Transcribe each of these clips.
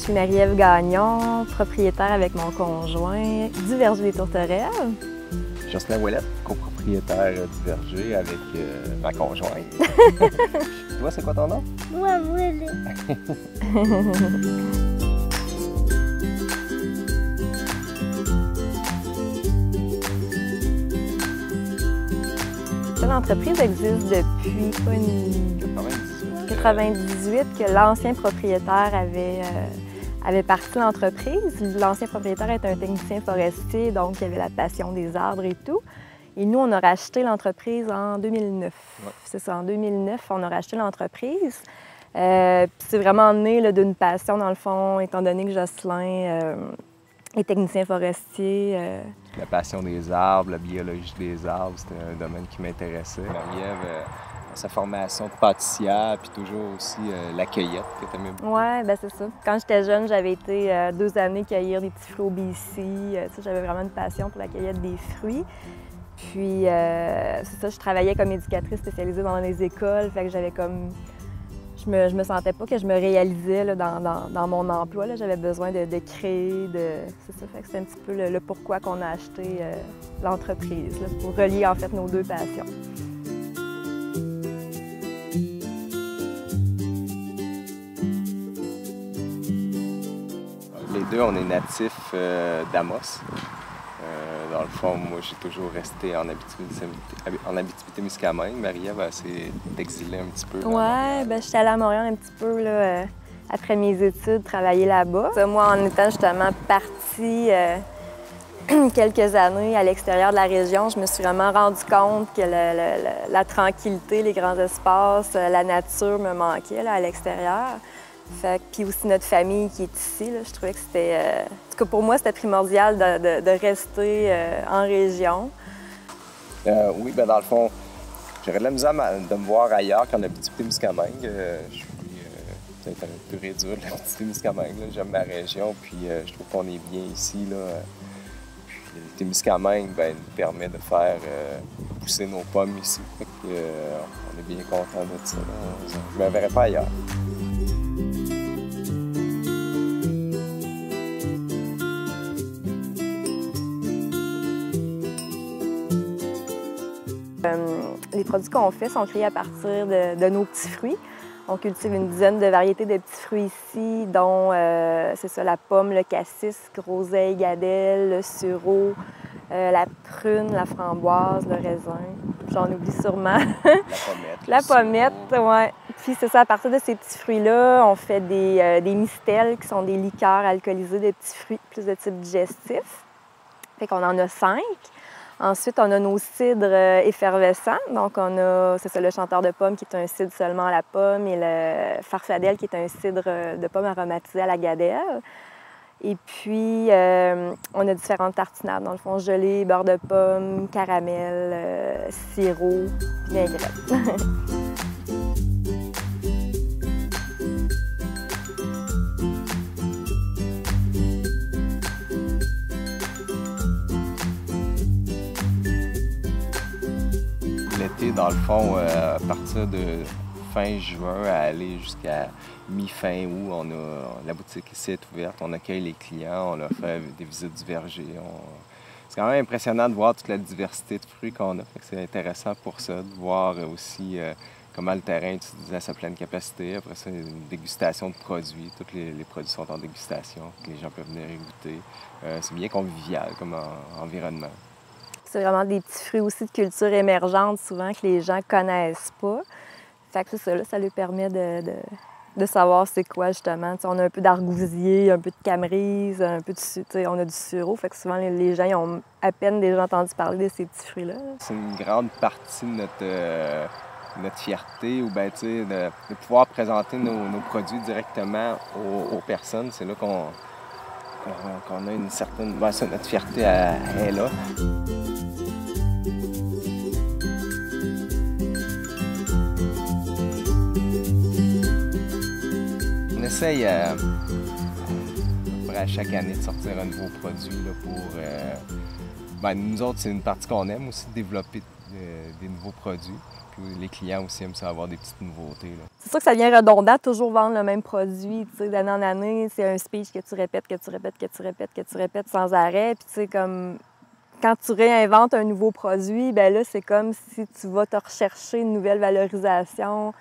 Je suis Marie-Ève Gagnon, propriétaire avec mon conjoint du Verger des Tourterelles. Jocelyn Ouellette, copropriétaire du Verger avec ma conjointe. Toi, c'est quoi ton nom? Moi, voilà. L'entreprise existe depuis 98 que l'ancien propriétaire avait parti l'entreprise. L'ancien propriétaire est un technicien forestier, donc il avait la passion des arbres et tout. Et nous, on a racheté l'entreprise en 2009. Ouais. C'est ça, en 2009, on a racheté l'entreprise. C'est vraiment né d'une passion, dans le fond, étant donné que Jocelyn est technicien forestier. La passion des arbres, la biologie des arbres, c'était un domaine qui m'intéressait. Marie-Ève, sa formation de pâtissière, puis toujours aussi la cueillette que tu aimais beaucoup. Oui, bien c'est ça. Quand j'étais jeune, j'avais été 2 années cueillir des petits fruits au BC. J'avais vraiment une passion pour la cueillette des fruits. Puis, c'est ça, je travaillais comme éducatrice spécialisée dans les écoles, fait que j'avais comme... Je me sentais pas que je me réalisais là, dans mon emploi. J'avais besoin de créer, c'est ça, fait que c'est un petit peu le pourquoi qu'on a acheté l'entreprise, pour relier en fait nos deux passions. Les deux, on est natifs d'Amos. Dans le fond, moi, j'ai toujours resté en Abitibi-Témiscamingue. Marie-Ève s'est exilée un petit peu. Oui, ben, j'étais allée à Montréal un petit peu là, après mes études, travailler là-bas. Moi, en étant justement partie quelques années à l'extérieur de la région, je me suis vraiment rendu compte que la tranquillité, les grands espaces, la nature me manquait là, à l'extérieur. Puis aussi notre famille qui est ici, là, je trouvais que c'était... en tout cas, pour moi, c'était primordial de rester en région. Oui, bien dans le fond, j'aurais de la misère de me voir ailleurs qu'en Abitibi-Témiscamingue. Je suis peut-être un peu réduit de l'Abitibi-Témiscamingue. J'aime ma région, puis je trouve qu'on est bien ici. Là. Puis le Témiscamingue nous permet de faire pousser nos pommes ici. Fait que, on est bien content de ça. Là. Je ne me verrais pas ailleurs. Les produits qu'on fait sont créés à partir de nos petits fruits. On cultive une dizaine de variétés de petits fruits ici, dont c'est ça, la pomme, le cassis, groseille, gadelle, le sureau, la prune, la framboise, le raisin. J'en oublie sûrement. La pommette, oui. Puis c'est ça, à partir de ces petits fruits-là, on fait des mistels, qui sont des liqueurs alcoolisées de petits fruits, plus de type digestif. Fait qu'on en a 5. Ensuite, on a nos cidres effervescents. Donc, on a, c'est ça, le chanteur de pomme qui est un cidre seulement à la pomme et le farfadelle qui est un cidre de pomme aromatisé à la gadelle. Et puis, on a différentes tartinades. Dans le fond, gelée, beurre de pomme, caramel, sirop, vinaigrette. L'été, dans le fond, à partir de fin juin à aller jusqu'à mi-fin août, on a la boutique ici est ouverte, on accueille les clients, on leur fait des visites du verger. C'est quand même impressionnant de voir toute la diversité de fruits qu'on a. C'est intéressant pour ça, de voir aussi comment le terrain est utilisé à sa pleine capacité. Après ça, une dégustation de produits. Tous les produits sont en dégustation, les gens peuvent venir y goûter. C'est bien convivial comme environnement. C'est vraiment des petits fruits aussi de culture émergente, souvent, que les gens connaissent pas. Fait que c'est ça, là, ça lui permet de savoir c'est quoi, justement. T'sais, on a un peu d'argousier, un peu de camerise, un peu de... on a du sureau. Fait que souvent, les gens ils ont à peine déjà entendu parler de ces petits fruits-là. C'est une grande partie de notre fierté, ou bien, de pouvoir présenter nos produits directement aux personnes. C'est là qu'on a une certaine... Ben, ça, notre fierté est là. On essaye à chaque année de sortir un nouveau produit là, pour... nous autres, c'est une partie qu'on aime aussi, de développer des nouveaux produits. Puis les clients aussi aiment ça avoir des petites nouveautés. sûr que ça devient redondant, toujours vendre le même produit, tu sais, d'année en année. C'est un speech que tu répètes, que tu répètes, que tu répètes, que tu répètes sans arrêt. Puis, tu sais, comme quand tu réinventes un nouveau produit, ben là, c'est comme si tu vas te rechercher une nouvelle valorisation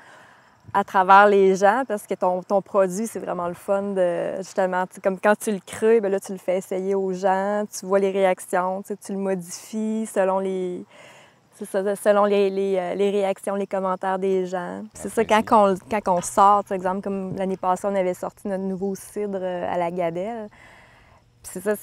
à travers les gens, parce que ton produit, c'est vraiment le fun de, justement, tu sais, comme quand tu le crées, bien là, tu le fais essayer aux gens, tu vois les réactions, tu sais, tu le modifies selon les... C'est ça, selon les réactions, les commentaires des gens. C'est ça, quand on sort, par exemple, comme l'année passée, on avait sorti notre nouveau cidre à la Gadelle. Puis c'est ça,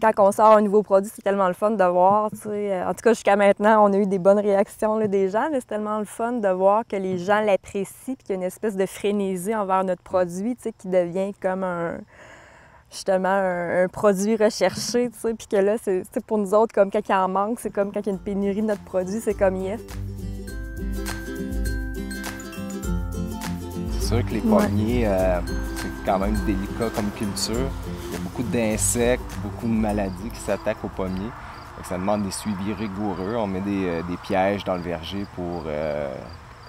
quand on sort un nouveau produit, c'est tellement le fun de voir, tu sais. En tout cas, jusqu'à maintenant, on a eu des bonnes réactions là, des gens, mais c'est tellement le fun de voir que les gens l'apprécient, puis qu'il y a une espèce de frénésie envers notre produit, tu sais, qui devient comme un produit recherché, tu sais. Puis que là, c'est pour nous autres, comme quand il en manque, c'est comme quand il y a une pénurie de notre produit, c'est comme yes. C'est sûr que les pommiers, c'est quand même délicat comme culture. Il y a beaucoup d'insectes, beaucoup de maladies qui s'attaquent aux pommiers. Ça demande des suivis rigoureux. On met des pièges dans le verger pour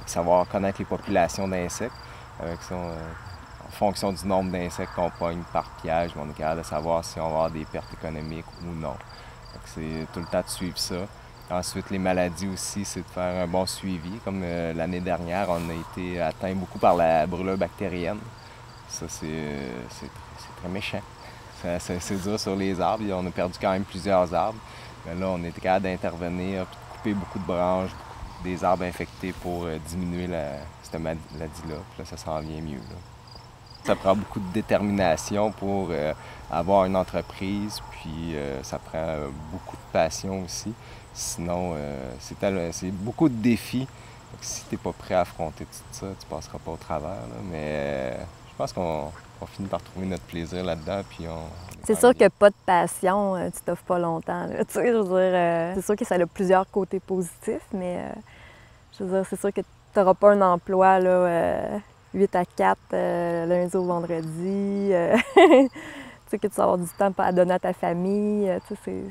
savoir connaître les populations d'insectes. Avec ça, en fonction du nombre d'insectes qu'on pogne par piège, on est capable de savoir si on va avoir des pertes économiques ou non. C'est tout le temps de suivre ça. Ensuite, les maladies aussi, c'est de faire un bon suivi. Comme l'année dernière, on a été atteint beaucoup par la brûlure bactérienne. Ça, c'est très méchant. C'est dur sur les arbres. On a perdu quand même plusieurs arbres. Mais là, on était capable d'intervenir, puis de couper beaucoup de branches, des arbres infectés pour diminuer cette maladie-là. Puis là, ça s'en vient mieux. Là. Ça prend beaucoup de détermination pour avoir une entreprise, puis ça prend beaucoup de passion aussi. Sinon, c'est beaucoup de défis. Donc, si tu n'es pas prêt à affronter tout ça, tu ne passeras pas au travers. Là. Mais je pense qu'on finit par trouver notre plaisir là-dedans. Puis c'est sûr que pas de passion, tu t'offres pas longtemps. Là. Tu sais, je veux dire, c'est sûr que ça a plusieurs côtés positifs, mais je veux dire, c'est sûr que tu n'auras pas un emploi là, 8 à 4, lundi au vendredi. Tu sais, que tu vas avoir du temps à donner à ta famille. Tu sais,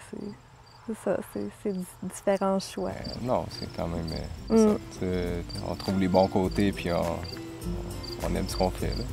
c'est ça, c'est différents choix. Non, c'est quand même ça. On trouve les bons côtés, puis on aime ce qu'on fait. Là.